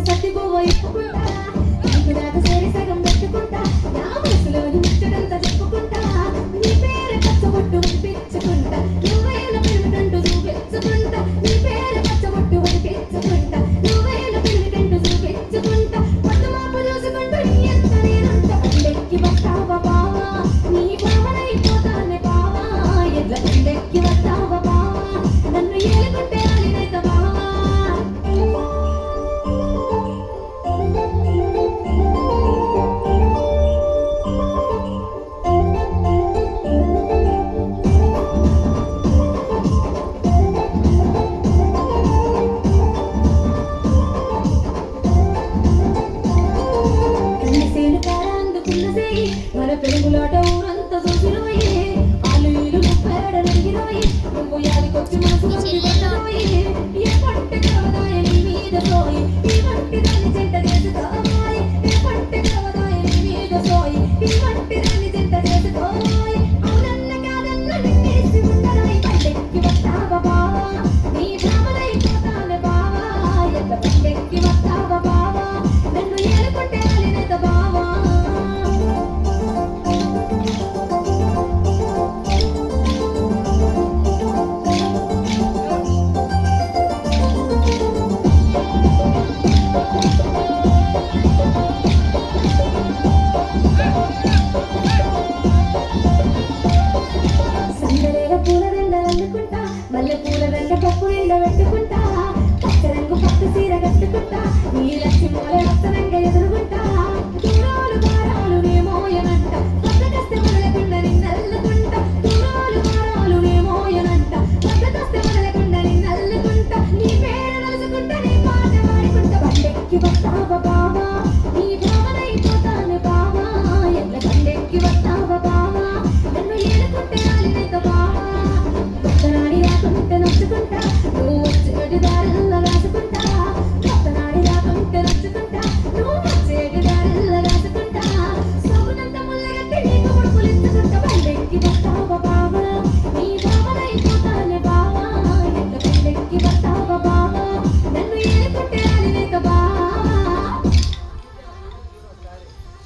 సత్తి పువ్వు ఇప్పుకుంటా నీకు నాకు సేరి సగం పెట్టుకుంటా నా మనసులోని ముచ్చటంతా చెప్పుకుంటా నీ పేరు పచ్చబొట్టు వినిపించుకుంటా నువ్వైన పెళ్ళికంటూ చూపించుకుంటా నీ పేరు పచ్చబొట్టు వినిపించుకుంటా నువ్వైన పెళ్ళికంటూ చూపించుకుంటా పొద్దు మాపు చూసుకుంటూ నీ ఎంత నేనంత బండెక్కి వస్తావా బావా నీ భావనైపోతానే బావా ఎడ్ల బండెక్కి వస్తావా బావా నన్ను ఏలుకుంటే అలినైత బావా మన పెరుగులాట ఊరంతా చూసిరోయే ఆలు ఇల్లు పేడ నంగిరోయే నువ్వు యాదికొచ్చి మనసులోకి వెళ్ళరోయే ఏ పట్టె కవదాయ నీ మీద సోయి ఈ మట్టి దాన్ని చెంట చేసుకోవాలి ఏ పట్టె కవదాయ నీ మీద సోయి ఈ మట్టి దాన్ని చెంట చేసుకోవాలి అవునన్న కాదన్న నిన్నేసి ఉండరాయి పట్టెక్కి వస్తావా బావా నీ భావనైపోతానే బావా ఎట్ల పట్టెక్కి వస్తావా బావా నన్ను ఏలుకుంటే అలినేత బావా మల్లె పూల దండ పప్పు నిండా పెట్టుకుంటా పచ్చరంగు పట్టు సీర కట్టుకుంటా నీ లక్ష్మి మూల రక్తరంగా ఎదురుకుంటా దూరాలు భారాలు నేమోయనంట పక్కకొస్తే మొదలకుండా నిన్నల్లుకుంటా దూరాలు భారాలు నేమోయనంట పక్కకొస్తే మొదలకుండా నిన్నల్లుకుంటా నీ పేరు నలుసుకుంటా నీ పాట పాడుకుంటా బండెక్కి వస్తావా బావా నీ భావనైపోతాను బావా ఎట్ల బండెక్కి వస్తావా బావా నన్ను ఏలుకుంటే అలినేత బావా నచ్చుకుంటా నువ్వు వచ్చి దారి